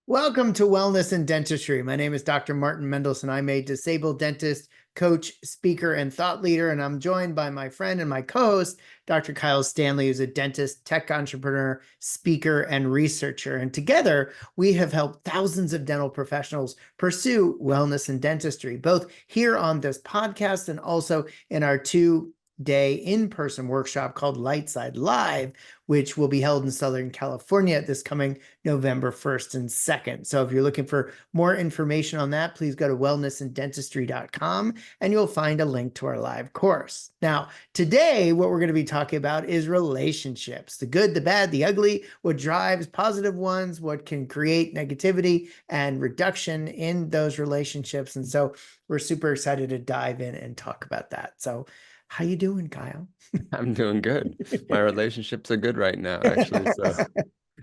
Welcome to Wellness and Dentistry. My name is Dr. Martin Mendelson. I'm a disabled dentist, coach, speaker, and thought leader, and I'm joined by my friend and my co-host, Dr. Kyle Stanley, who's a dentist, tech entrepreneur, speaker, and researcher. And together, we have helped thousands of dental professionals pursue wellness and dentistry, both here on this podcast and also in our two-day in-person workshop called Lightside Live, which will be held in Southern California this coming November 1st and 2nd. So if you're looking for more information on that, please go to wellnessanddentistry.com and you'll find a link to our live course. Now, today, what we're going to be talking about is relationships, the good, the bad, the ugly, what drives positive ones, what can create negativity and reduction in those relationships. And so we're super excited to dive in and talk about that. So how you doing, Kyle? I'm doing good. My relationships are good right now, actually.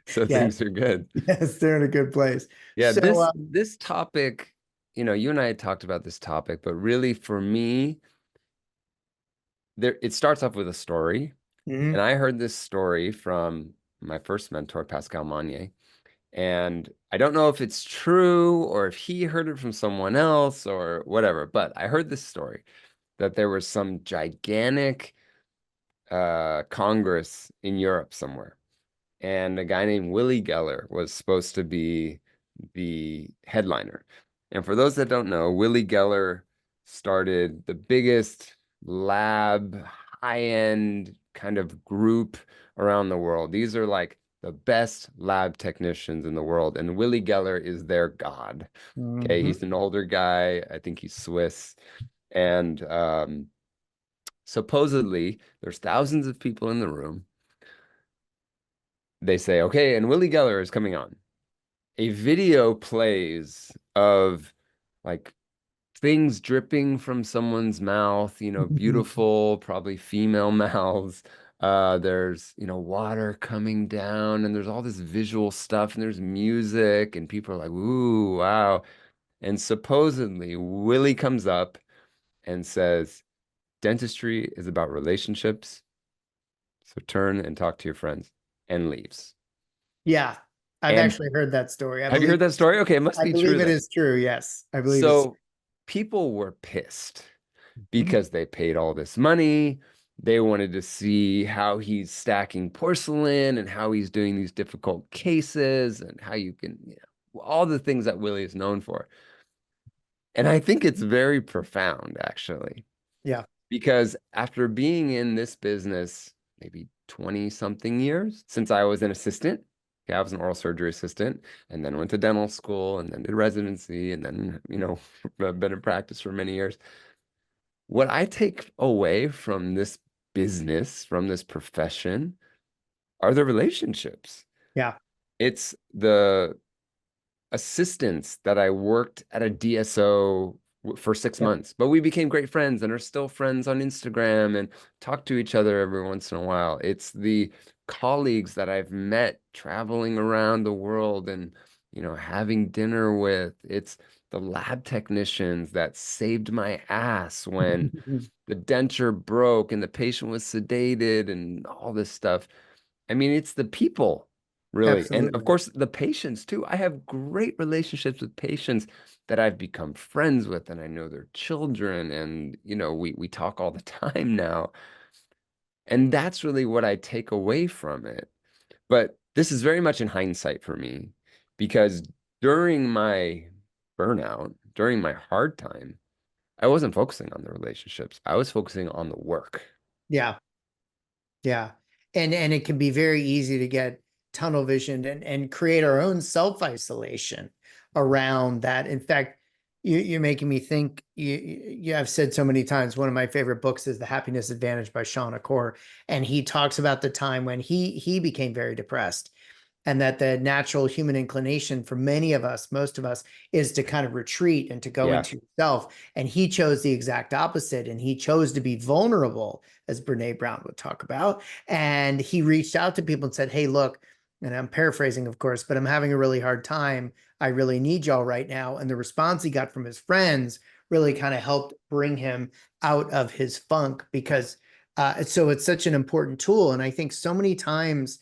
So Yeah, things are good. yes, they're in a good place. Yeah, So, this topic, you and I had talked about this topic, but really for me, it starts off with a story. And mhm. I heard this story from my first mentor, Pascal Magnier. And I don't know if it's true or if he heard it from someone else or whatever, but I heard this story that there was some gigantic Congress in Europe somewhere. And a guy named Willie Geller was supposed to be the headliner. And for those that don't know, Willie Geller started the biggest lab, high-end kind of group around the world. These are like the best lab technicians in the world, and Willie Geller is their god. Okay, Mhm. he's an older guy. I think he's Swiss. And supposedly, there's thousands of people in the room. They say, okay, and Willie Geller is coming on. A video plays of like things dripping from someone's mouth, beautiful, probably female mouths. There's, water coming down, and there's all this visual stuff, and there's music, and people are like, ooh, wow. And supposedly, Willie comes up and says, dentistry is about relationships. So turn and talk to your friends, and leaves. Yeah, I've And actually heard that story. have you heard that story? Okay, it must I be true believe it then. is true. Yes, I believe it's So people were pissed true. because they paid all this money. They wanted to see how he's stacking porcelain and how he's doing these difficult cases and how you can, all the things that Willie is known for. And I think it's very profound, actually, Yeah. because after being in this business maybe 20 something years since I was an assistant, okay, I was an oral surgery assistant and then went to dental school and then did residency and then, been in practice for many years. What I take away from this business, from this profession, are the relationships. Yeah. It's the assistants that I worked at a DSO for six Yep. months, but we became great friends and are still friends on Instagram and talk to each other every once in a while. It's the colleagues that I've met traveling around the world and, having dinner with. It's the lab technicians that saved my ass when the denture broke and the patient was sedated and all this stuff. I mean, it's the people, really. And of Absolutely. course, the patients too. I have great relationships with patients that I've become friends with, and I know their children, and we talk all the time now. And that's really what I take away from it. But this is very much in hindsight for me, because during my burnout, during my hard time, I wasn't focusing on the relationships. I was focusing on the work. Yeah. Yeah. And it can be very easy to get tunnel visioned and create our own self-isolation around that. In fact, you're making me think, you have said so many times, one of my favorite books is The Happiness Advantage by Sean Acor. And he talks about the time when he became very depressed, and that the natural human inclination for many of us, most of us, is to kind of retreat and to go Yeah. into yourself. And he chose the exact opposite. And he chose to be vulnerable, as Brene Brown would talk about. And he reached out to people and said, hey, look, and I'm paraphrasing, of course, but I'm having a really hard time. I really need y'all right now. And the response he got from his friends really kind of helped bring him out of his funk, because so it's such an important tool. And I think so many times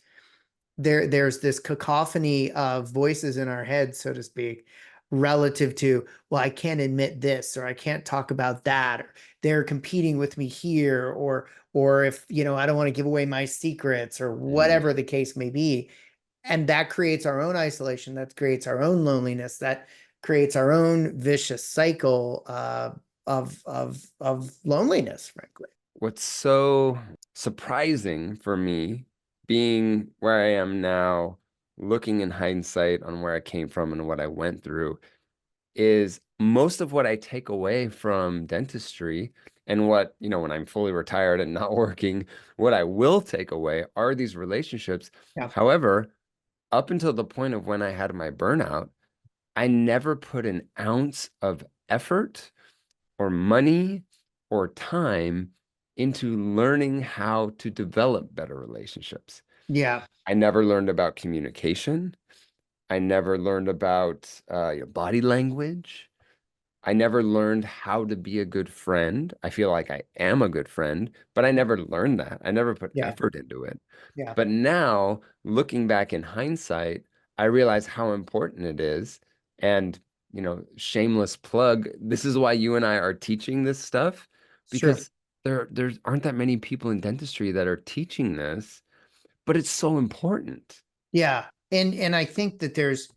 there's this cacophony of voices in our head, so to speak, relative to, well, I can't admit this, or I can't talk about that, or they're competing with me here, or if, I don't want to give away my secrets, or Mm. whatever the case may be. And that creates our own isolation, that creates our own loneliness, that creates our own vicious cycle of loneliness, frankly. What's so surprising for me, being where I am now, looking in hindsight on where I came from and what I went through, is most of what I take away from dentistry and what, when I'm fully retired and not working, what I will take away are these relationships. Yeah. However, up until the point of when I had my burnout, I never put an ounce of effort or money or time into learning how to develop better relationships. Yeah. I never learned about communication. I never learned about body language. I never learned how to be a good friend. I feel like I am a good friend, but I never learned that. I never put Yeah. effort into it. Yeah. But now, looking back in hindsight, I realize how important it is. And, shameless plug, this is why you and I are teaching this stuff, Sure. because there aren't that many people in dentistry that are teaching this, but it's so important. Yeah. And I think that there's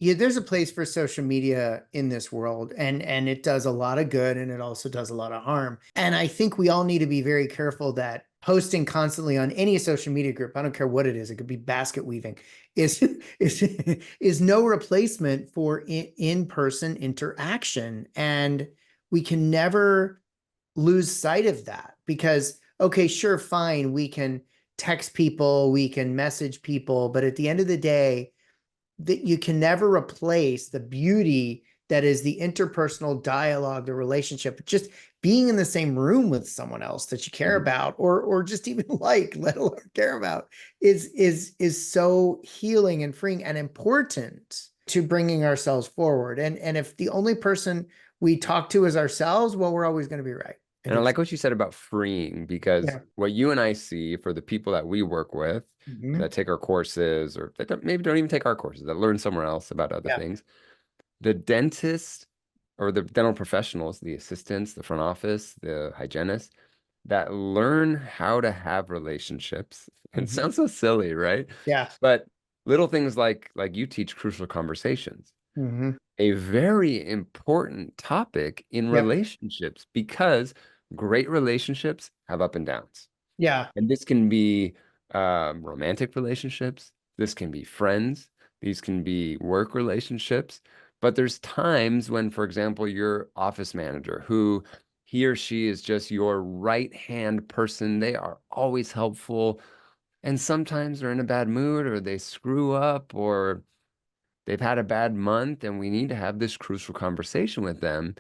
a place for social media in this world, and it does a lot of good, and it also does a lot of harm. And I think we all need to be very careful that posting constantly on any social media group, I don't care what it could be basket weaving, is is is no replacement for in-person interaction. And we can never lose sight of that, because okay, sure, fine, we can text people, we can message people, but at the end of the day, that you can never replace the beauty that is the interpersonal dialogue, the relationship, just being in the same room with someone else that you care Mhm. about, or just even like, let alone care about, is so healing and freeing and important to bringing ourselves forward. And if the only person we talk to is ourselves, well, we're always going to be right. I And I think so. like what you said about freeing, because Yeah. what you and I see for the people that we work with Mhm. that take our courses, or that maybe don't even take our courses, that learn somewhere else about other Yeah. things, the dentist or the dental professionals, the assistants, the front office, the hygienists that learn how to have relationships. It Mhm. sounds so silly, right? Yeah. But little things like you teach crucial conversations, Mhm. a very important topic in Yep. relationships, because great relationships have up and downs. Yeah. And this can be romantic relationships, this can be friends, these can be work relationships. But there's times when, for example, your office manager, who he or she is just your right hand person, they are always helpful. And sometimes they're in a bad mood, or they screw up, or they've had a bad month, and we need to have this crucial conversation with them.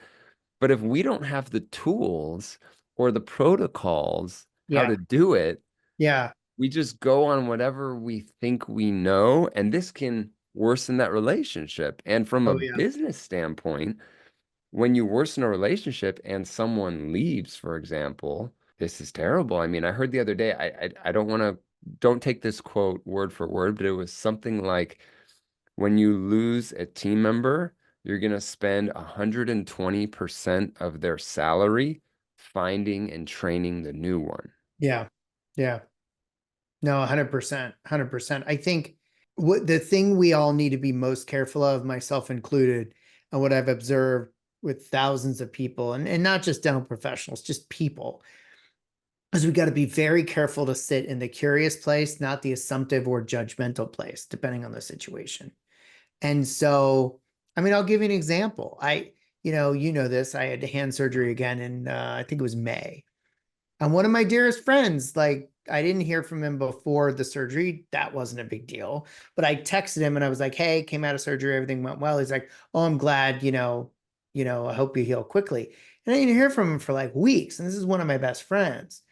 But if we don't have the tools or the protocols how Yeah. to do it, Yeah. we just go on whatever we think we know, and this can worsen that relationship. And from a Oh yeah. business standpoint, when you worsen a relationship and someone leaves, for example, this is terrible. I mean, I heard the other day, I don't want to, don't take this quote word for word, but it was something like, when you lose a team member, you're going to spend 120% of their salary finding and training the new one. Yeah. Yeah. No, 100%. 100%. I think what the thing we all need to be most careful of, myself included, and what I've observed with thousands of people, and not just dental professionals, just people, is we got to be very careful to sit in the curious place, not the assumptive or judgmental place, depending on the situation. And so, I mean, I'll give you an example. You know this, I had hand surgery again in, I think it was May. And one of my dearest friends, like, I didn't hear from him before the surgery. That wasn't a big deal. But I texted him and I was like, hey, came out of surgery, everything went well. He's like, oh, I'm glad, I hope you heal quickly. And I didn't hear from him for like weeks. And this is one of my best friends.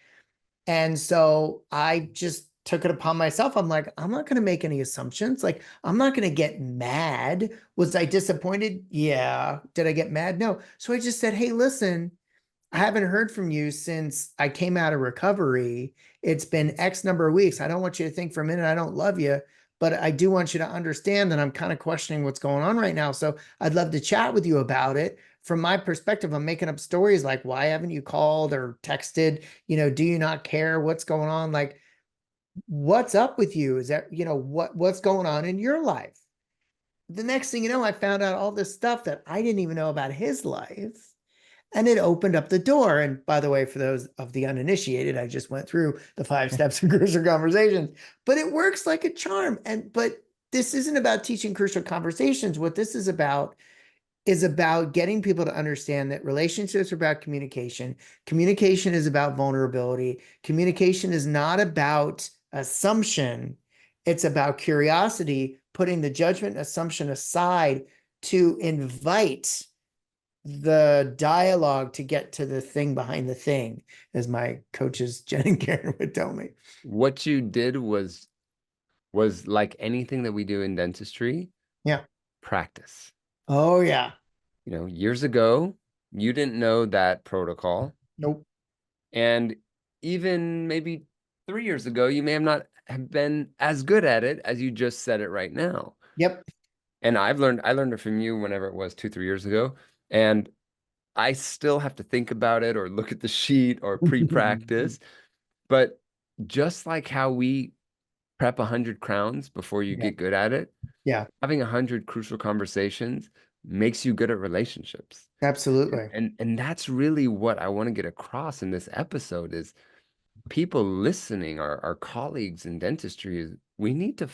And so I just took it upon myself. I'm like, I'm not going to make any assumptions. Like, I'm not going to get mad. Was I disappointed? Yeah. Did I get mad? No. So I just said, hey, listen, I haven't heard from you since I came out of recovery. It's been X number of weeks. I don't want you to think for a minute I don't love you, but I do want you to understand that I'm kind of questioning what's going on right now. So I'd love to chat with you about it. From my perspective, I'm making up stories like, why haven't you called or texted? Do you not care what's going on? Like, what's up with you? Is that, what's going on in your life? The next thing you know, I found out all this stuff that I didn't even know about his life. And it opened up the door. And by the way, for those of the uninitiated, I just went through the 5 steps of crucial conversations, but it works like a charm. But this isn't about teaching crucial conversations. What this is about getting people to understand that relationships are about communication. Communication is about vulnerability. Communication is not about assumption. It's about curiosity, putting the judgment assumption aside to invite the dialogue to get to the thing behind the thing, as my coaches, Jen and Karen, would tell me. What you did was like anything that we do in dentistry, Yeah. practice. Oh, yeah. Years ago, you didn't know that protocol. Nope. And even maybe 3 years ago, you may have been as good at it as you just said it right now. Yep. And I learned it from you whenever it was 2, 3 years ago. And I still have to think about it or look at the sheet or pre-practice. But just like how we prep 100 crowns before you Yeah. get good at it, Yeah. having 100 crucial conversations makes you good at relationships. Absolutely. And that's really what I want to get across in this episode is people listening, our colleagues in dentistry, is we need to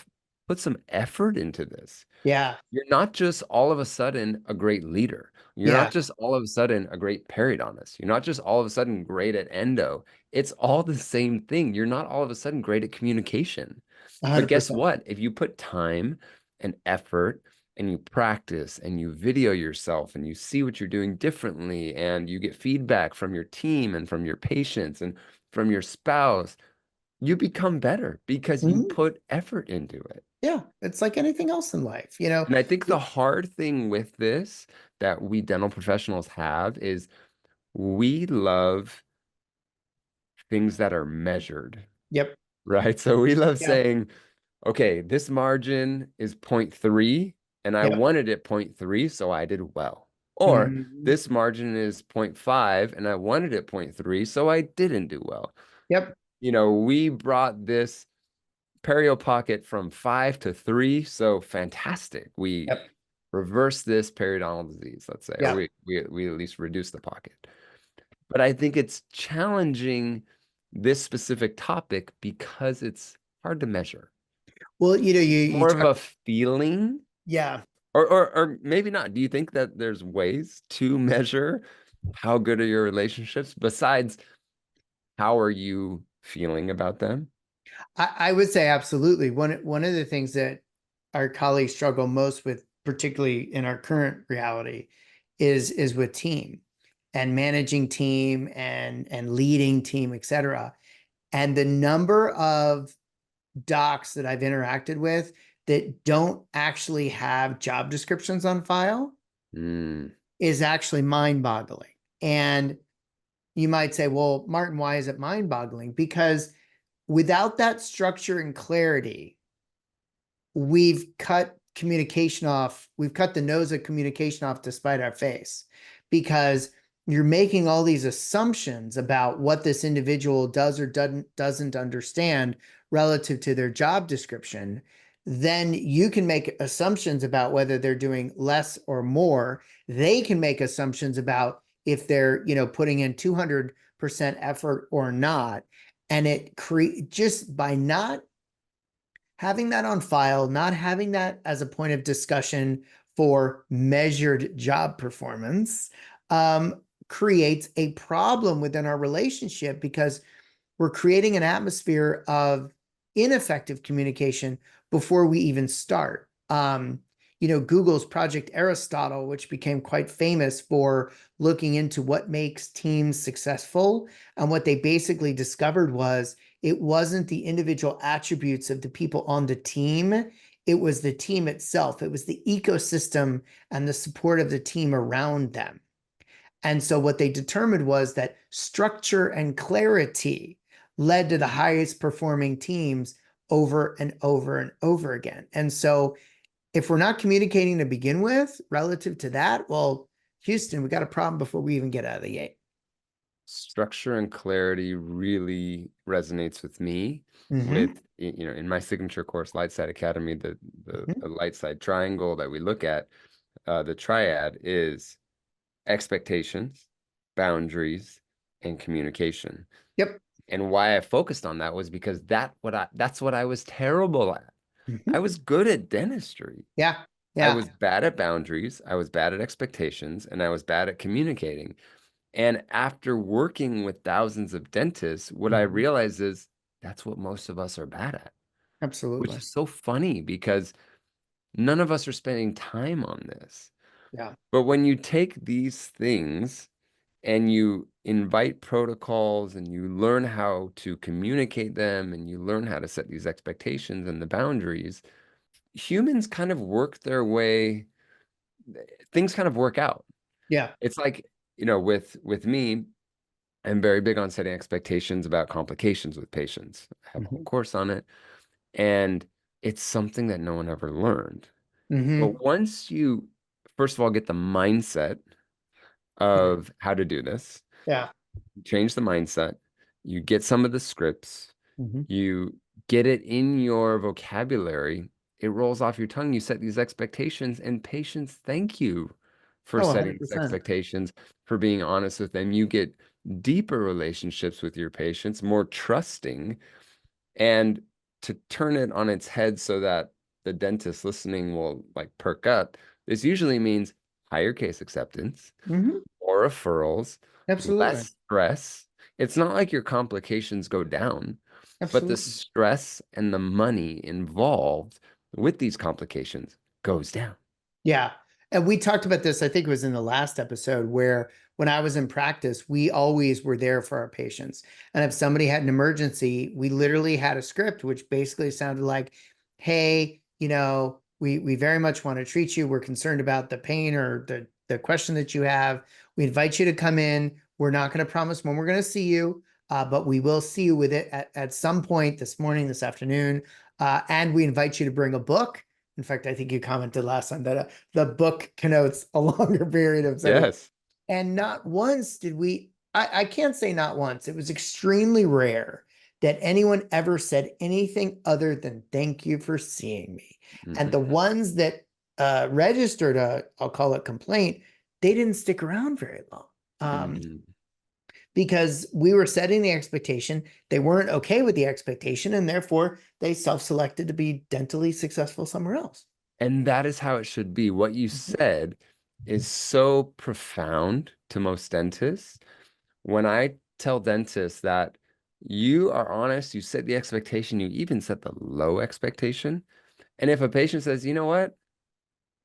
put some effort into this. Yeah. You're not just all of a sudden a great leader. You're not Yeah. just all of a sudden a great periodontist. You're not just all of a sudden great at endo. It's all the same thing. You're not all of a sudden great at communication. But guess 100%. what? If you put time and effort and you practice and you video yourself and you see what you're doing differently and you get feedback from your team and from your patients and from your spouse, you become better because you Mhm. put effort into it. Yeah. It's like anything else in life. And I think the hard thing with this that we dental professionals have is we love things that are measured, Yep. right? So we love Yeah. saying, okay, this margin is point 0.3 and I Yep. wanted it point 0.3, so I did well. Or Mhm. this margin is point 0.5 and I wanted it point 0.3, so I didn't do well. Yep. We brought this perio pocket from 5 to 3, so fantastic. We Yep. reverse this periodontal disease, let's say, or Yeah. we at least reduce the pocket. But I think it's challenging this specific topic because it's hard to measure. Well, you More of talk. a feeling, Yeah. or maybe not. Do you think that there's ways to measure how good are your relationships besides how are you feeling about them? I would say absolutely. One of the things that our colleagues struggle most with, particularly in our current reality, is with team and managing team and leading team, et cetera. And the number of docs that I've interacted with that don't actually have job descriptions on file Mm, is actually mind-boggling. And you might say, well, Martin, why is it mind-boggling? Because without that structure and clarity, we've cut communication off. We've cut the nose of communication off to spite our face, because you're making all these assumptions about what this individual does or doesn't understand relative to their job description. Then you can make assumptions about whether they're doing less or more. They can make assumptions about if they're, putting in 200% effort or not. And just by not having that on file, not having that as a point of discussion for measured job performance, creates a problem within our relationship, because we're creating an atmosphere of ineffective communication before we even start. Google's Project Aristotle, which became quite famous for looking into what makes teams successful, and what they basically discovered was it wasn't the individual attributes of the people on the team. It was the team itself. It was the ecosystem and the support of the team around them. And so what they determined was that structure and clarity led to the highest performing teams over and over and over again. And so if we're not communicating to begin with relative to that, well, Houston, we got a problem before we even get out of the gate. Structure and clarity really resonates with me Mm-hmm. with, in my signature course, Light Side Academy, Mm-hmm. the light side triangle that we look at, the triad is expectations, boundaries, and communication. Yep. And why I focused on that was because that's what I was terrible at. I Mm-hmm. was good at dentistry. Yeah. I Yeah. was bad at boundaries, I was bad at expectations, and I was bad at communicating. And after working with thousands of dentists, what I Mm-hmm. realized is that's what most of us are bad at, which Absolutely. is so funny because none of us are spending time on this. Yeah. But when you take these things and you invite protocols and you learn how to communicate them and you learn how to set these expectations and the boundaries, humans kind of work their way, things kind of work out. Yeah. It's like, with me, I'm very big on setting expectations about complications with patients. I have a whole Mm-hmm. course on it, and it's something that no one ever learned. Mm-hmm. But once you, first of all, get the mindset Yeah. of how to do this, Yeah. you change the mindset, you get some of the scripts, Mm-hmm. you get it in your vocabulary, it rolls off your tongue. You set these expectations, and patients thank you for Oh, setting these 100%. expectations, for being honest with them. You get deeper relationships with your patients, more trusting, and to turn it on its head so that the dentist listening will like perk up, this usually means higher case acceptance, Mm-hmm. more referrals, Absolutely. less stress. It's not like your complications go down, but the Absolutely. stress and the money involved with these complications goes down. Yeah. And we talked about this, I think it was in the last episode, where when I was in practice, we always were there for our patients. And if somebody had an emergency, we literally had a script which basically sounded like, hey, we very much want to treat you. We're concerned about the pain or the question that you have. We invite you to come in. We're not going to promise when we're going to see you, but we will see you with it at some point this morning, this afternoon. And we invite you to bring a book. In fact, I think you commented last time that the book connotes a longer period of setting. Yes. And not once did I can't say not once, it was extremely rare that anyone ever said anything other than thank you for seeing me. And Hmm. the ones that registered I'll call it complaint, they didn't stick around very long. Um, Hmm. because we were setting the expectation. They weren't okay with the expectation, and therefore they self-selected to be dentally successful somewhere else. And that is how it should be. What you said is so profound to most dentists. When I tell dentists that you are honest, you set the expectation, you even set the low expectation. And if a patient says, you know what,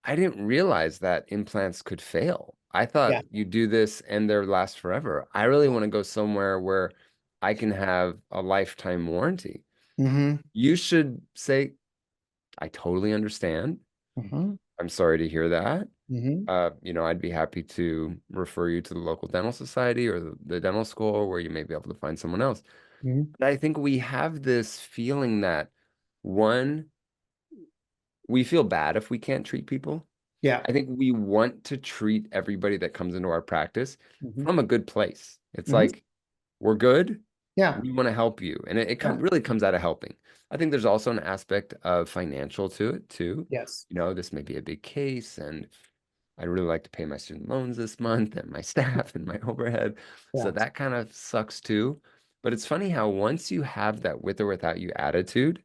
I didn't realize that implants could fail. I thought Yeah. you do this and they're last forever. I really want to go somewhere where I can have a lifetime warranty. Mm-hmm. You should say, I totally understand. Mm-hmm. I'm sorry to hear that. Mm-hmm. I'd be happy to refer you to the local dental society or the dental school where you may be able to find someone else. Mm-hmm. But I think we have this feeling that, one, we feel bad if we can't treat people. Yeah. I think we want to treat everybody that comes into our practice Mm-hmm. from a good place. It's Mm-hmm. like, we're good. Yeah. We want to help you. And Yeah. really comes out of helping. I think there's also an aspect of financial to it too. Yes. This may be a big case and I'd really like to pay my student loans this month and my staff and my overhead. So Yeah. that kind of sucks too. But it's funny how once you have that with or without you attitude,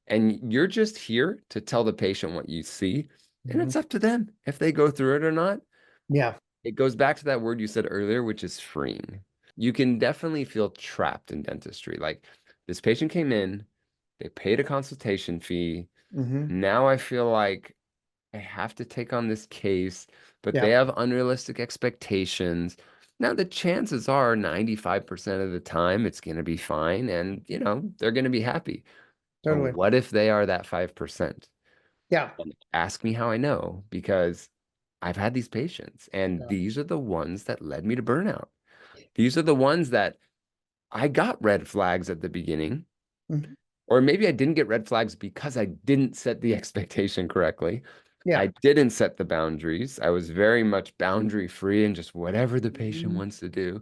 and you're just here to tell the patient what you see, and Mm-hmm. it's up to them if they go through it or not. Yeah. It goes back to that word you said earlier, which is freeing. You can definitely feel trapped in dentistry. Like this patient came in, they paid a consultation fee. Mm-hmm. Now I feel like I have to take on this case, but they Yeah. have unrealistic expectations. Now, the chances are 95% of the time it's going to be fine and, they're going to be happy. But Totally. what if they are that 5%? Yeah. And ask me how I know, because I've had these patients, and Yeah. these are the ones that led me to burnout. These are the ones that I got red flags at the beginning, Mhm. or maybe I didn't get red flags because I didn't set the expectation correctly. Yeah. I didn't set the boundaries. I was very much boundary free and just whatever the patient Mhm. wants to do.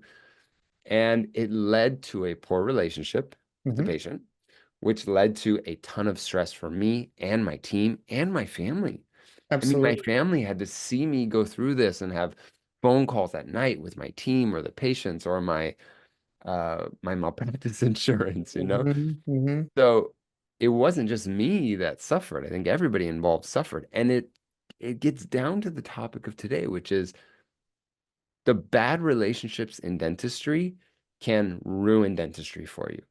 And it led to a poor relationship with the Mhm. patient, which led to a ton of stress for me and my team and my family. I mean, my Absolutely. family had to see me go through this and have phone calls at night with my team or the patients or my malpractice insurance, you know? Mhm. Mhm. So it wasn't just me that suffered. I think everybody involved suffered. And it gets down to the topic of today, which is the bad relationships in dentistry can ruin dentistry for you.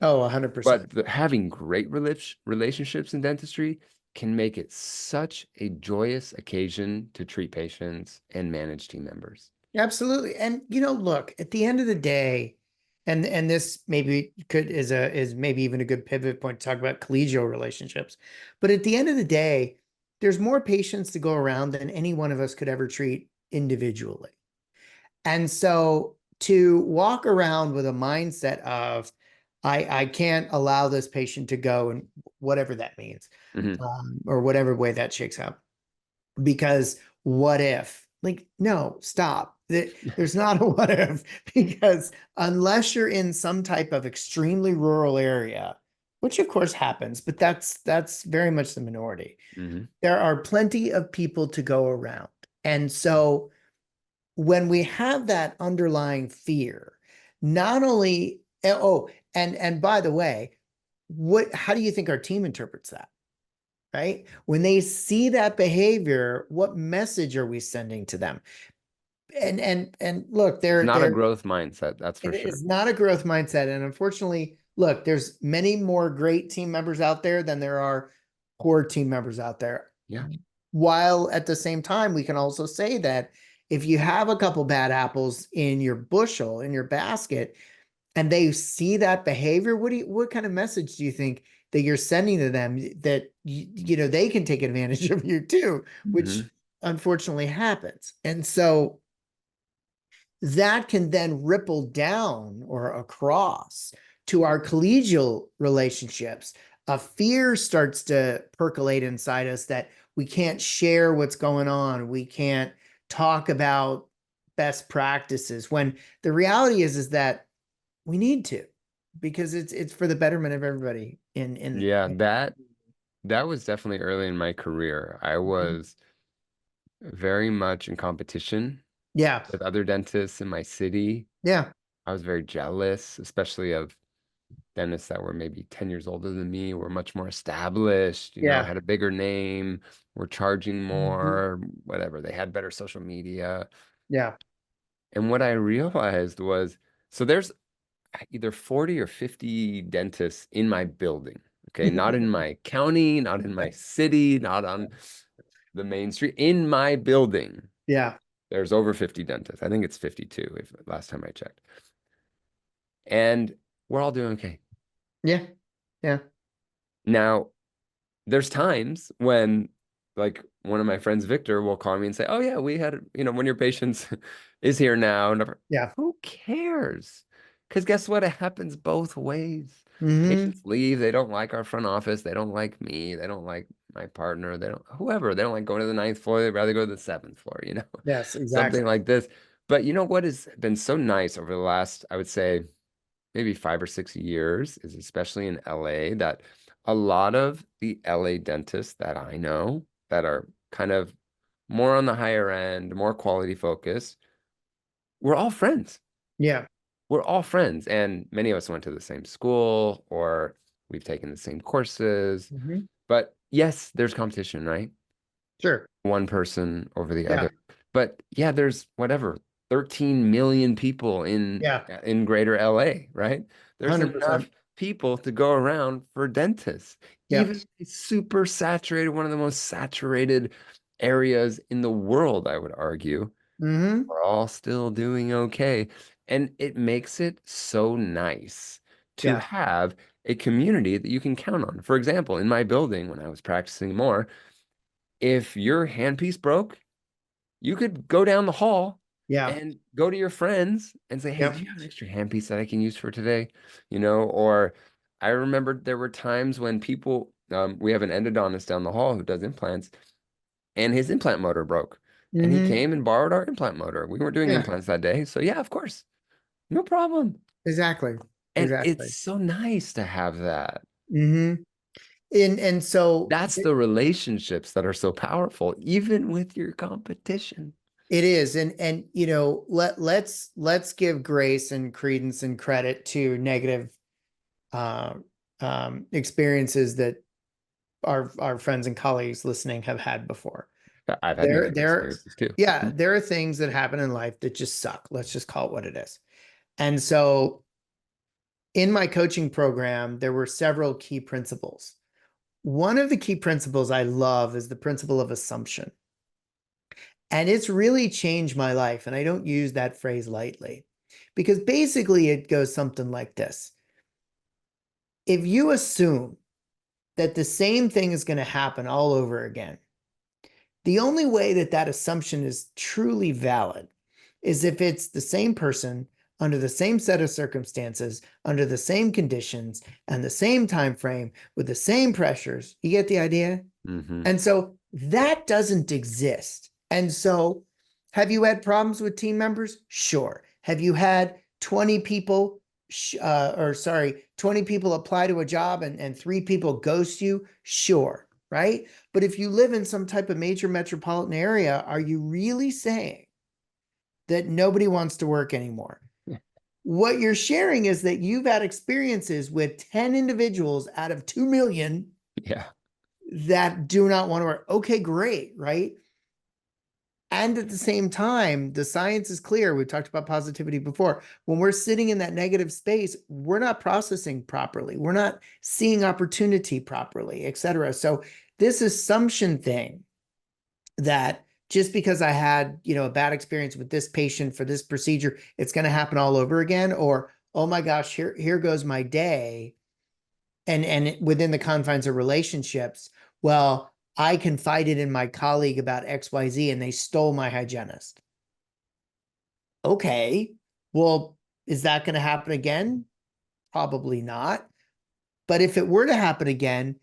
Oh, 100%. But having great relationships in dentistry can make it such a joyous occasion to treat patients and manage team members. Absolutely. And look, at the end of the day, and this maybe could is maybe even a good pivot point to talk about collegial relationships. But at the end of the day, there's more patients to go around than any one of us could ever treat individually. And so to walk around with a mindset of I can't allow this patient to go, and whatever that means, Hmm. or whatever way that shakes out, because what if? Like, no, stop. There's not a what if, because unless you're in some type of extremely rural area, which of course happens, but that's very much the minority. Hmm. There are plenty of people to go around. And so when we have that underlying fear, not only and by the way, what how do you think our team interprets that? Right? When they see that behavior, what message are we sending to them? And look, It's there not a there growth mindset, that's for it sure. is not a growth mindset. And unfortunately, look, there's many more great team members out there than there are poor team members out there. Yeah. While at the same time, we can also say that if you have a couple bad apples in your bushel, in your basket, and they see that behavior, what kind of message do you think that you're sending to them that they can take advantage of you too, which Hmm. unfortunately happens. And so that can then ripple down or across to our collegial relationships. A fear starts to percolate inside us that we can't share what's going on. We can't talk about best practices, when the reality is that we need to, because it's for the betterment of everybody Yeah, that was definitely early in my career. I was very much in competition yeah, with other dentists in my city. yeah, I was very jealous, especially of dentists that were maybe 10 years older than me, were much more established, yeah. had a bigger name, were charging Mhm. more, whatever. They had better social media. Yeah. And what I realized was, so there's either 40 or 50 dentists in my building. Okay, not in my county, not in my city, not on the main street. In my building, Yeah. there's over 50 dentists. I think it's 52 if last time I checked. And we're all doing okay. Yeah. Yeah. Now, there's times when like one of my friends, Victor, will call me and say, "Oh yeah, we had, one of your patients is here now." And Yeah. who cares? Because guess what? It happens both ways. Hmm. Patients leave, they don't like our front office, they don't like me, they don't like my partner, they don't whoever, they don't like going to the ninth floor, they'd rather go to the seventh floor, Yes, something exactly. like this. But you know what has been so nice over the last, I would say, maybe 5 or 6 years, is especially in LA, that a lot of the LA dentists that I know that are kind of more on the higher end, more quality focused, we're all friends. Yeah. We're all friends. And many of us went to the same school or we've taken the same courses. Hmm. But yes, there's competition, right? Sure. One person over the Yeah. other. But yeah, there's whatever, 13 million people Yeah. in greater LA, right? There's 100%. enough people to go around for dentists. Yeah. Even a super saturated, one of the most saturated areas in the world, I would argue, Hmm. we're all still doing okay. And it makes it so nice to Yeah. have a community that you can count on. For example, in my building, when I was practicing more, if your handpiece broke, You could go down the hall Yeah. and go to your friends and say, hey, do Yep. you have an extra handpiece that I can use for today? Or I remember there were times when people, we have an endodontist down the hall who does implants, and his implant motor broke. And he Hmm. came and borrowed our implant motor. We weren't doing Yeah. implants that day. So yeah, of course, no problem. Exactly. And it's Exactly. so nice to have that. Hmm. And so That's the relationships that are so powerful, even with your competition. it is, and let's give grace and credence and credit to negative uh, experiences that our friends and colleagues listening have had before. I've had There, negative there, experiences too. yeah, there are things that happen in life that just suck. Let's just call it what it is. And so in my coaching program, there were several key principles. One of the key principles I love is the principle of assumption. And it's really changed my life. And I don't use that phrase lightly because basically it goes something like this. If you assume that the same thing is going to happen all over again, the only way that that assumption is truly valid is if it's the same person under the same set of circumstances, under the same conditions, and the same time frame with the same pressures. You get the idea? Hmm. And so that doesn't exist. And so have you had problems with team members? Sure. Have you had 20 people or sorry, 20 people apply to a job and three people ghost you? Sure. Right. But if you live in some type of major metropolitan area, are you really saying that nobody wants to work anymore? What you're sharing is that you've had experiences with 10 individuals out of 2 million Yeah. that do not want to work. Okay, great, right? And at the same time, the science is clear. We've talked about positivity before. When we're sitting in that negative space, we're not processing properly. We're not seeing opportunity properly, et cetera. So this assumption thing that just because I had, a bad experience with this patient for this procedure, it's going to happen all over again. Or, oh my gosh, here goes my day. And within the confines of relationships, well, I confided in my colleague about XYZ and they stole my hygienist. Okay, well, is that going to happen again? Probably not. But if it were to happen again,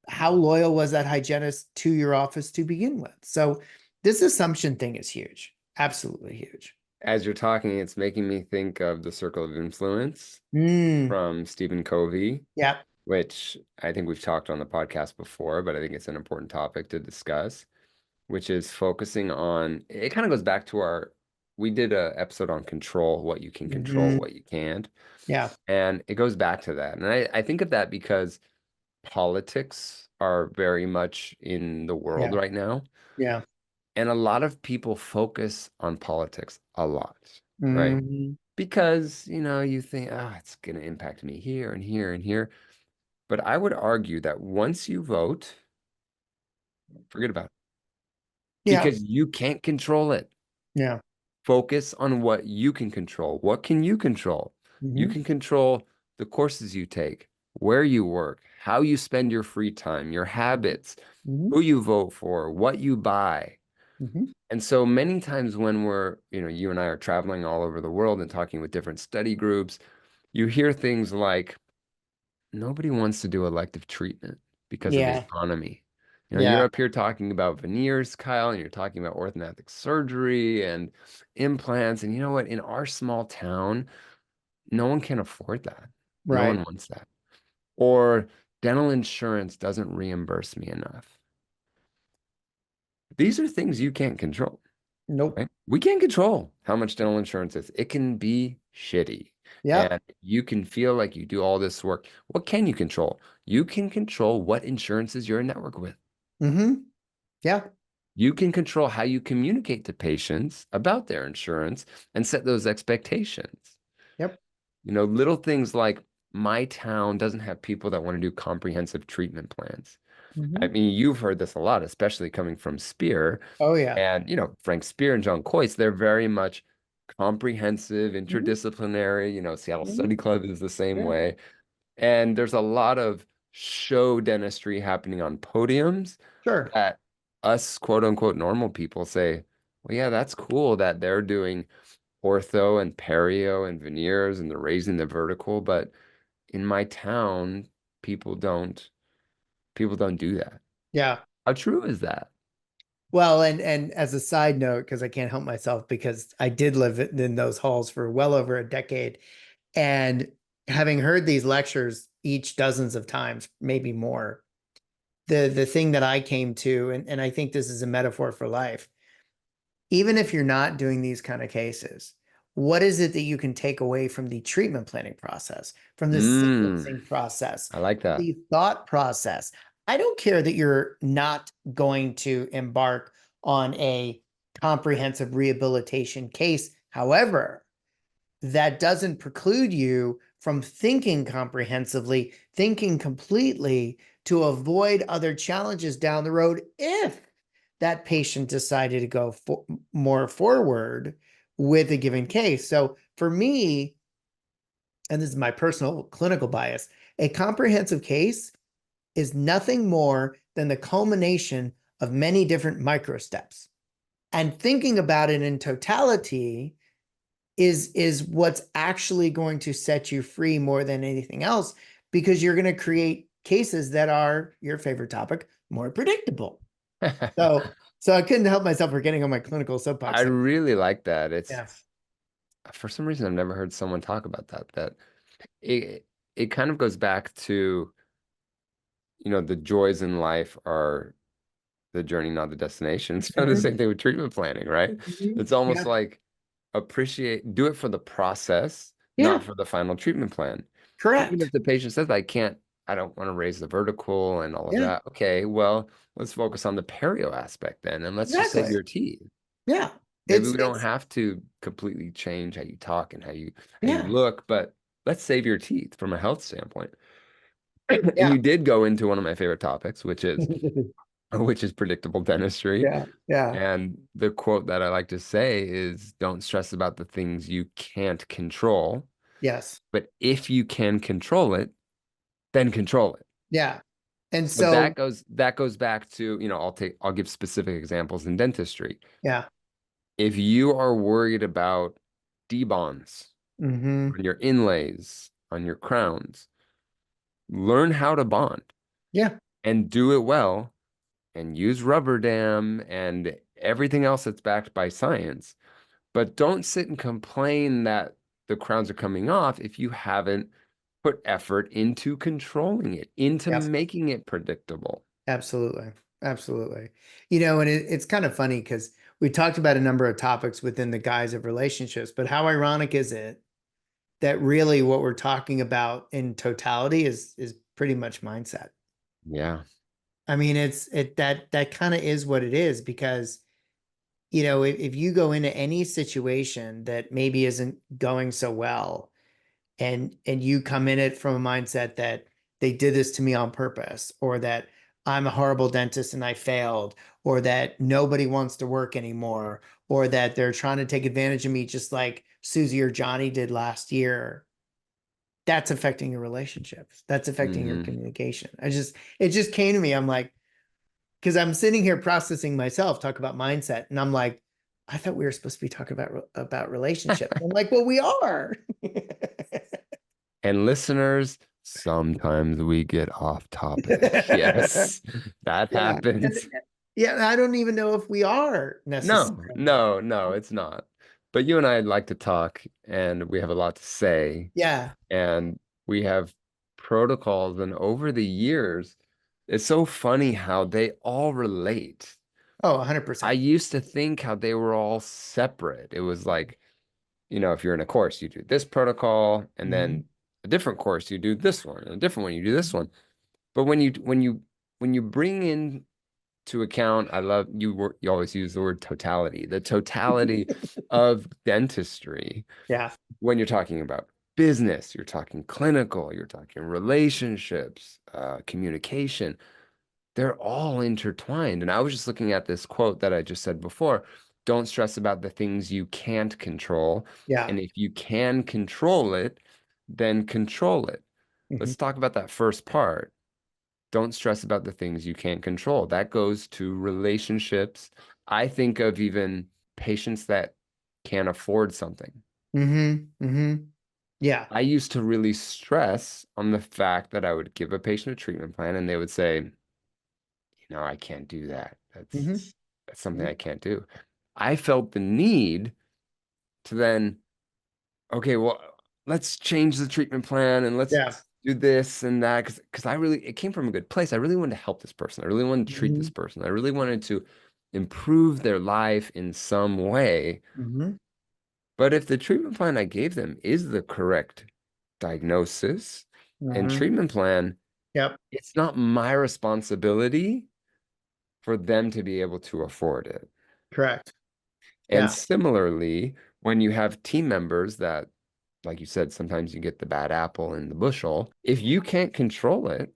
how loyal was that hygienist to your office to begin with? So this assumption thing is huge. Absolutely huge. As you're talking, it's making me think of the circle of influence Mm, from Stephen Covey, yeah. which I think we've talked on the podcast before, but I think it's an important topic to discuss, which is focusing on, it kind of goes back to we did a episode on control, what you can control, Hmm. what you can't. Yeah. And it goes back to that. And I think of that because politics are very much in the world Yeah. right now. Yeah. And a lot of people focus on politics a lot, right? Hmm. Because, you think, it's going to impact me here and here and here. But I would argue that once you vote, forget about it Yeah. because you can't control it. Yeah. Focus on what you can control. What can you control? You Hmm. can control the courses you take, where you work, how you spend your free time, your habits, Hmm. who you vote for, what you buy. Hmm. And so many times when you and I are traveling all over the world and talking with different study groups, you hear things like, nobody wants to do elective treatment because of the Yeah. economy. You're Yeah. up here talking about veneers, Kyle, and you're talking about orthodontic surgery and implants. And you know what? In our small town, no one can afford that. No one Right. wants that. Or dental insurance doesn't reimburse me enough. These are things you can't control. Nope. Right? We can't control how much dental insurance is. It can be shitty. Yep. And you can feel like you do all this work. What can you control? You can control what insurances you're in network with. Hmm. Yeah. You can control how you communicate to patients about their insurance and set those expectations. Yep. Little things like my town doesn't have people that want to do comprehensive treatment plans. I Hmm. mean, you've heard this a lot, especially coming from Spear. Oh yeah. And, Frank Spear and John Coyce, they're very much comprehensive, Hmm. interdisciplinary. Seattle Hmm. Study Club is the same Yeah. way. And there's a lot of show dentistry happening on podiums Sure. that us quote unquote normal people say, Well, yeah, that's cool that they're doing ortho and perio and veneers and they're raising the vertical, but in my town, people don't people don't do that. Yeah. How true is that? Well, and as a side note, because I can't help myself, because I did live in those halls for well over a decade, and having heard these lectures each dozens of times, maybe more, the thing that I came to, and I think this is a metaphor for life, even if you're not doing these kind of cases, what is it that you can take away from the treatment planning process, from the Mm, sequencing process, I like from that. the thought process? I don't care that you're not going to embark on a comprehensive rehabilitation case. However, that doesn't preclude you from thinking comprehensively, thinking completely to avoid other challenges down the road if that patient decided to go more forward with a given case. So for me, and this is my personal clinical bias, a comprehensive case is nothing more than the culmination of many different micro steps. And thinking about it in totality is what's actually going to set you free more than anything else, because you're going to create cases that are your favorite topic, more predictable. So I couldn't help myself for getting on my clinical I soapbox there. really like that. It's Yeah. for some reason I've never heard someone talk about that. That it kind of goes back to, the joys in life are the journey, not the destination. It's kind of the Mhm. same thing with treatment planning, right? Mhm. It's almost Yeah. like do it for the process, not Yeah. for the final treatment plan. Even if Correct. the patient says, I don't want to raise the vertical and all of Yeah. that. Okay, well, let's focus on the perio aspect then, and let's just save Exactly. your teeth. Yeah. Maybe we don't It's have to completely change how you talk and how you yeah. look, but let's save your teeth from a health standpoint. And Yeah. you did go into one of my favorite topics, which is predictable dentistry. Yeah. Yeah. And the quote that I like to say is, don't stress about the things you can't control, Yes. but if you can control it, then control it. Yeah. And But so that goes back to, I'll give specific examples in dentistry. yeah. If you are worried about D-bonds Hmm. on your inlays, on your crowns, learn how to bond Yeah. and do it well and use rubber dam and everything else that's backed by science. But don't sit and complain that the crowns are coming off if you haven't put effort into controlling it, into Yes. making it predictable. Absolutely. Absolutely. And it's kind of funny because we talked about a number of topics within the guise of relationships, but how ironic is it that really what we're talking about in totality is pretty much mindset. Yeah. I mean, that kind of is what it is, because if you go into any situation that maybe isn't going so well, and you come in it from a mindset that they did this to me on purpose, or that I'm a horrible dentist and I failed, or that nobody wants to work anymore, or that they're trying to take advantage of me just like Susie or Johnny did last year, that's affecting your relationships. That's affecting your Hmm. communication. It just came to me. I'm like, because I'm sitting here processing myself, talk about mindset, and I'm like, I thought we were supposed to be talking about relationships. I'm like, well, we are. And listeners, sometimes we get off topic. Yes, that Yeah. happens. Yeah, I don't even know if we are No, necessarily. no, no, it's not. But you and I like to talk, and we have a lot to say, Yeah. and we have protocols. And over the years, it's so funny how they all relate. Oh, I 100%. used to think how they were all separate. It was like, if you're in a course, you do this protocol, and Mhm. then a different course, you do this one, and a different one, you do this one. But when you bring in to account, I love you always use the word totality, the totality of dentistry. Yeah. When you're talking about business, you're talking clinical, you're talking relationships, communication, they're all intertwined. And I was just looking at this quote that I just said before. Don't stress about the things you can't control. Yeah. And if you can control it, then control it. Mhm. Let's talk about that first part. Don't stress about the things you can't control. That goes to relationships. I think of even patients that can't afford something. Yeah. I used to really stress on the fact that I would give a patient a treatment plan and they would say, I can't do that. hmm That's something I can't do. I felt the need to then, okay, well, let's change the treatment plan and let's Yeah. do this and that because it came from a good place. I really wanted to help this person. I really wanted to treat this hmm person. I really wanted to improve their life in some way. hmm But if the treatment plan I gave them is the correct diagnosis and hmm treatment plan, Yep. it's not my responsibility for them to be able to afford it. Correct. And Yeah. similarly, when you have team members that, like you said, sometimes you get the bad apple in the bushel, if you can't control it,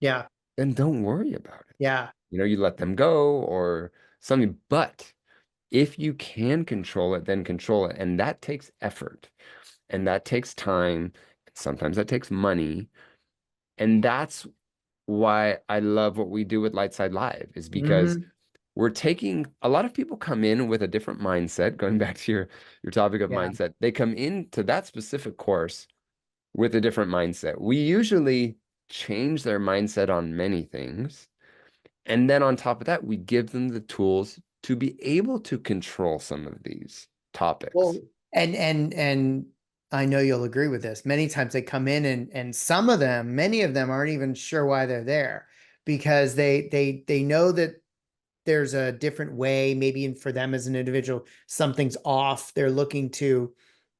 Yeah. then don't worry about it. Yeah. You let them go or something. But if you can control it, then control it. And that takes effort and that takes time. Sometimes that takes money. And that's why I love what we do with Lightside Live is because hmm we're taking a lot of people come in with a different mindset, going back to your topic of Yeah. mindset. They come into that specific course with a different mindset. We usually change their mindset on many things. And then on top of that, we give them the tools to be able to control some of these topics. Well, and I know you'll agree with this. Many times they come in and some of them, many of them aren't even sure why they're there because they know that there's a different way, maybe for them as an individual, something's off. They're looking to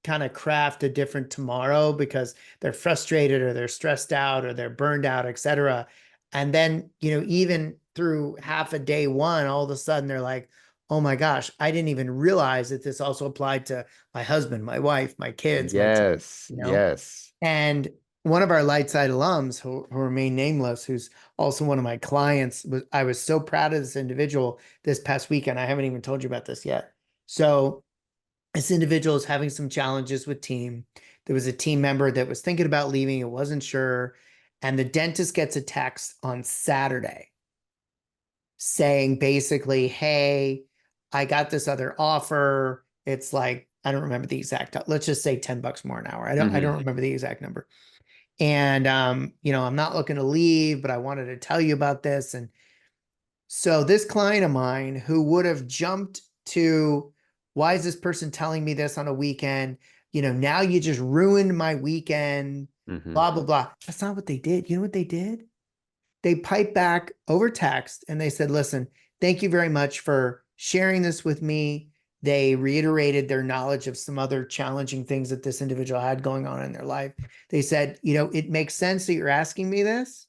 kind of craft a different tomorrow because they're frustrated or they're stressed out or they're burned out, etc. And then, even through half a day one, all of a sudden they're like, oh my gosh, I didn't even realize that this also applied to my husband, my wife, my kids, my, Yes, you know, yes. and one of our Lightside alums who remain nameless, who's also one of my clients, I was so proud of this individual this past weekend. I haven't even told you about this yet. So this individual is having some challenges with team. There was a team member that was thinking about leaving, it wasn't sure. And the dentist gets a text on Saturday saying basically, hey, I got this other offer. It's like, I don't remember the exact, let's just say $10 more an hour. I don't Hmm. remember the exact number. And I'm not looking to leave, but I wanted to tell you about this. And so this client of mine who would have jumped to, why is this person telling me this on a weekend? Now you just ruined my weekend, Hmm. blah, blah, blah. That's not what they did. You know what they did? They piped back over text and they said, listen, thank you very much for sharing this with me. They reiterated their knowledge of some other challenging things that this individual had going on in their life. They said, it makes sense that you're asking me this.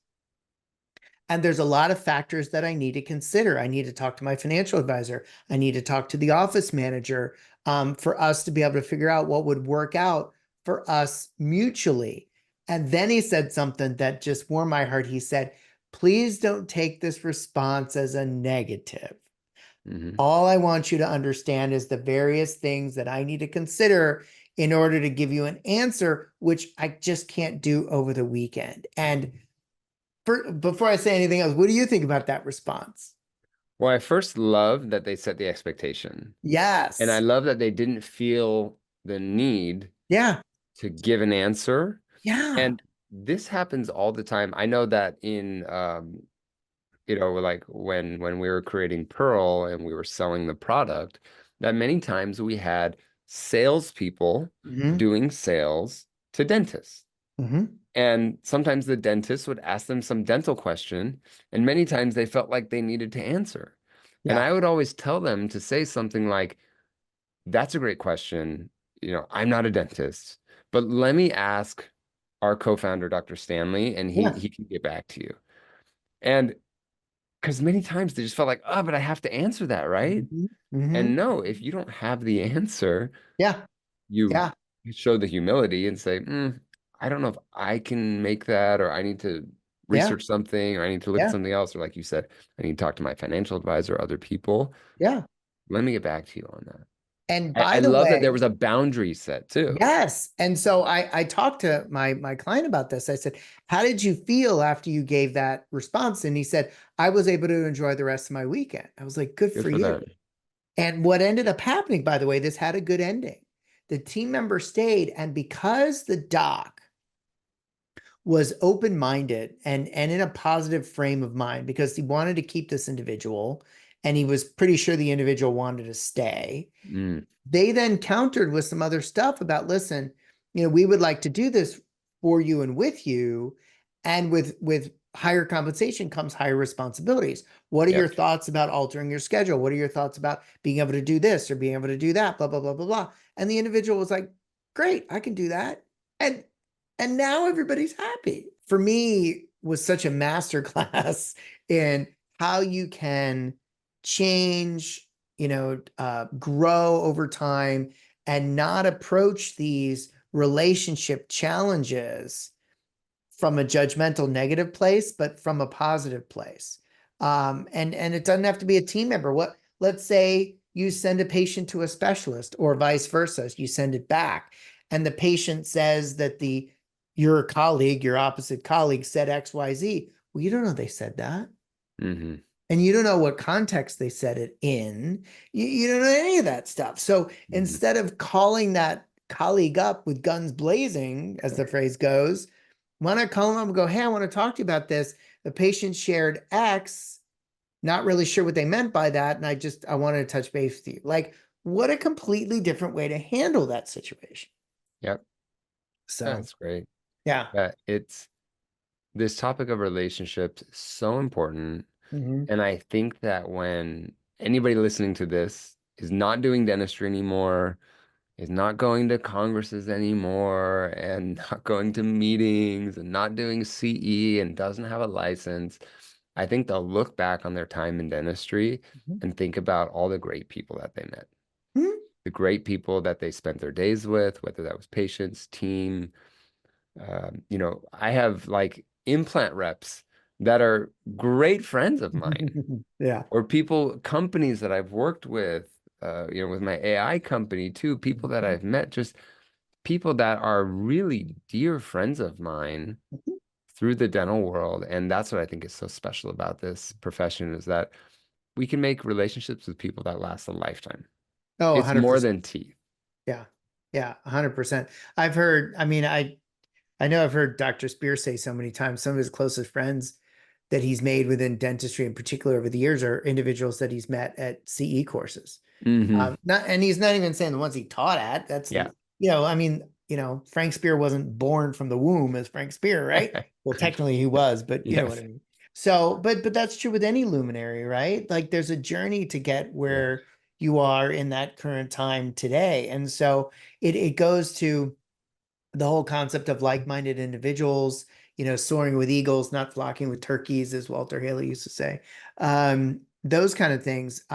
And there's a lot of factors that I need to consider. I need to talk to my financial advisor. I need to talk to the office manager for us to be able to figure out what would work out for us mutually. And then he said something that just warmed my heart. He said, please don't take this response as a negative. Hmm. All I want you to understand is the various things that I need to consider in order to give you an answer, which I just can't do over the weekend. And before I say anything else, what do you think about that response? Well, I first love that they set the expectation. And I Yes. love that they didn't feel the need Yeah. to give an answer. Yeah. And this happens all the time. I know that in like when we were creating Pearl and we were selling the product, that many times we had salespeople hmm doing sales to dentists. hmm And sometimes the dentist would ask them some dental question, and many times they felt like they needed to answer. And Yeah. I would always tell them to say something like, that's a great question. I'm not a dentist, but let me ask our co-founder, Dr. Stanley, and he Yeah. he can get back to you. And because many times they just felt like, oh, but I have to answer that, right? hmm hmm And no, if you don't have the answer, Yeah. you Yeah. show the humility and say, I don't know if I can make that, or I need to Yeah. research something, or I need to look at Yeah. something else, or like you said, I need to talk to my financial advisor, other people. Yeah. Let me get back to you on that. And I by the love that there way, was a boundary set too. yes. And so I talked to my client about this. I said, how did you feel after you gave that response? And he said, I was able to enjoy the rest of my weekend. I was like, good Good for for you. them. And what ended up happening, by the way, this had a good ending. The team member stayed, and because the doc was open-minded and in a positive frame of mind, because he wanted to keep this individual and he was pretty sure the individual wanted to stay, Mm, they then countered with some other stuff about, listen, we would like to do this for you and with you, and with higher compensation comes higher responsibilities. What are your yep. thoughts about altering your schedule? What are your thoughts about being able to do this or being able to do that? Blah, blah, blah, blah, blah. And the individual was like, great, I can do that. And now everybody's happy. For me, was such a master class in how you can change, grow over time and not approach these relationship challenges from a judgmental negative place, but from a positive place. And it doesn't have to be a team member. Let's say you send a patient to a specialist or vice versa, you send it back, and the patient says that your colleague, your opposite colleague said XYZ. Well, you don't know they said that. Hmm. And you don't know what context they said it in. You don't know any of that stuff. So Hmm. instead of calling that colleague up with guns blazing, as the phrase goes, why not call them up and go, hey, I want to talk to you about this. The patient shared X, not really sure what they meant by that. And I wanted to touch base with you. Like, what a completely different way to handle that situation. Yep. So, That's great. yeah. Yeah, it's this topic of relationships is so important. Mhm. And I think that when anybody listening to this is not doing dentistry anymore, is not going to congresses anymore, and not going to meetings, and not doing CE, and doesn't have a license, I think they'll look back on their time in dentistry Mhm. and think about all the great people that they met, Mhm. the great people that they spent their days with, whether that was patients, team. I have like implant reps that are great friends of mine, Yeah. or people, companies that I've worked with, with my AI company too, people that Mhm. I've met, just people that are really dear friends of mine through the dental world. And that's what I think is so special about this profession, is that we can make relationships with people that last a lifetime. Oh, It's more 100%. than teeth. Yeah. Yeah, 100%. I've heard, I mean, I know I've heard Dr. Spear say so many times, some of his closest friends that he's made within dentistry in particular over the years are individuals that he's met at CE courses. Hmm. Not, and he's not even saying the ones he taught at. That's, Yeah. I mean, Frank Spear wasn't born from the womb as Frank Spear, right? Well, technically he was, but you know what Yes. I mean. So, but that's true with any luminary, right? Like there's a journey to get Yeah. where you are in that current time today. And so it goes to the whole concept of like-minded individuals, soaring with eagles, not flocking with turkeys, as Walter Haley used to say. Those kind of things.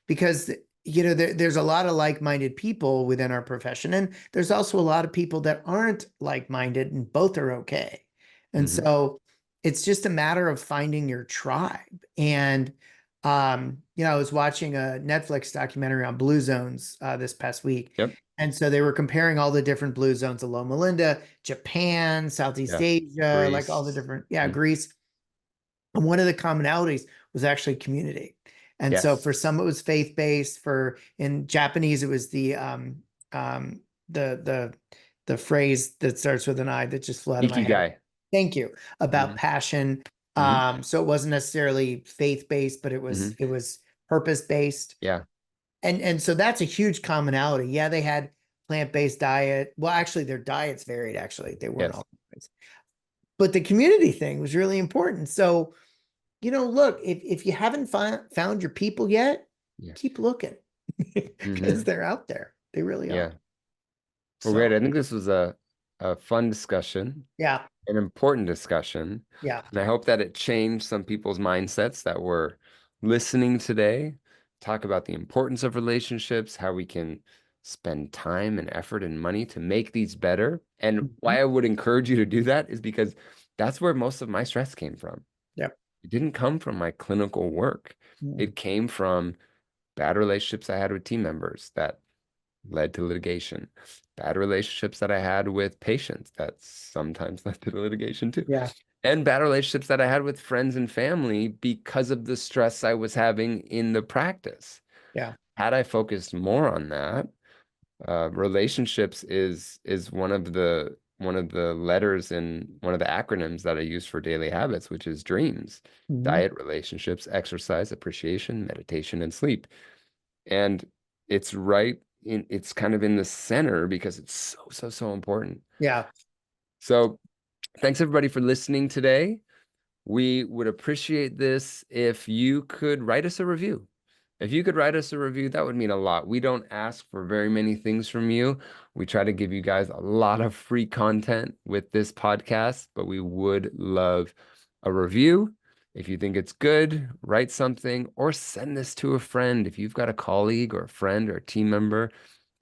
Because there's a lot of like-minded people within our profession, and there's also a lot of people that aren't like-minded, and both are okay. And Hmm. so it's just a matter of finding your tribe. And I was watching a Netflix documentary on blue zones this past week, Yep. and so they were comparing all the different blue zones of Loma Linda, Japan, Southeast Yeah. Asia, like all the Greece. different, yeah, Mhm. Greece. And one of the commonalities was actually community. And so Yes. for some it was faith-based, for in Japanese it was um the the phrase that starts with an I that just flew out of my head. Ikigai. Thank you. About Hmm. passion. Hmm. So it wasn't necessarily faith-based, but it was Hmm. it was purpose-based. Yeah. And so that's a huge commonality. Yeah, they had plant-based diet. Well, actually, their diets varied, actually. They weren't Yes. all plant-based. But the community thing was really important. So, look, if you haven't found your people yet, Yeah. keep looking because Hmm. they're out there. They really Yeah. are. Well, great. So, I think this was a fun discussion, yeah, an important discussion. yeah. And I hope that it changed some people's mindsets that were listening today. Talk about the importance of relationships, how we can spend time and effort and money to make these better. And Mhm. why I would encourage you to do that is because that's where most of my stress came from. Yep. It didn't come from my clinical work. Mhm. It came from bad relationships I had with team members that led to litigation, bad relationships that I had with patients that sometimes led to litigation too, Yeah. and bad relationships that I had with friends and family because of the stress I was having in the practice. Yeah. had I focused more on that, relationships is one of the letters in one of the acronyms that I use for daily habits, which is dreams, Mhm. diet, relationships, exercise, appreciation, meditation, and sleep. And it's it's kind of in the center because it's so important. Yeah. So thanks everybody for listening today. We would appreciate this if you could write us a review. If you could write us a review, that would mean a lot. We don't ask for very many things from you. We try to give you guys a lot of free content with this podcast, but we would love a review. If you think it's good, write something or send this to a friend. If you've got a colleague or a friend or a team member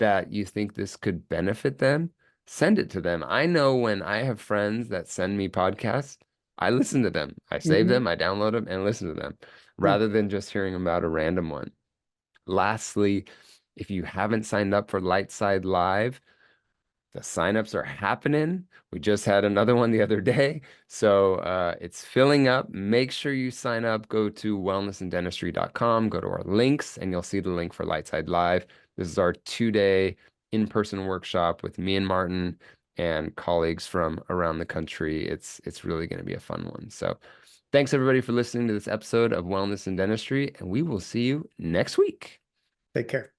that you think this could benefit them, send it to them. I know when I have friends that send me podcasts, I listen to them. I save Mhm. them, I download them, and listen to them Mm. rather than just hearing about a random one. Lastly, if you haven't signed up for Lightside Live, the signups are happening. We just had another one the other day. So it's filling up. Make sure you sign up. Go to wellnessanddentistry.com, go to our links, and you'll see the link for Lightside Live. This is our 2-day in-person workshop with me and Martin and colleagues from around the country. It's really going to be a fun one. So thanks everybody for listening to this episode of Wellness and Dentistry, and we will see you next week. Take care.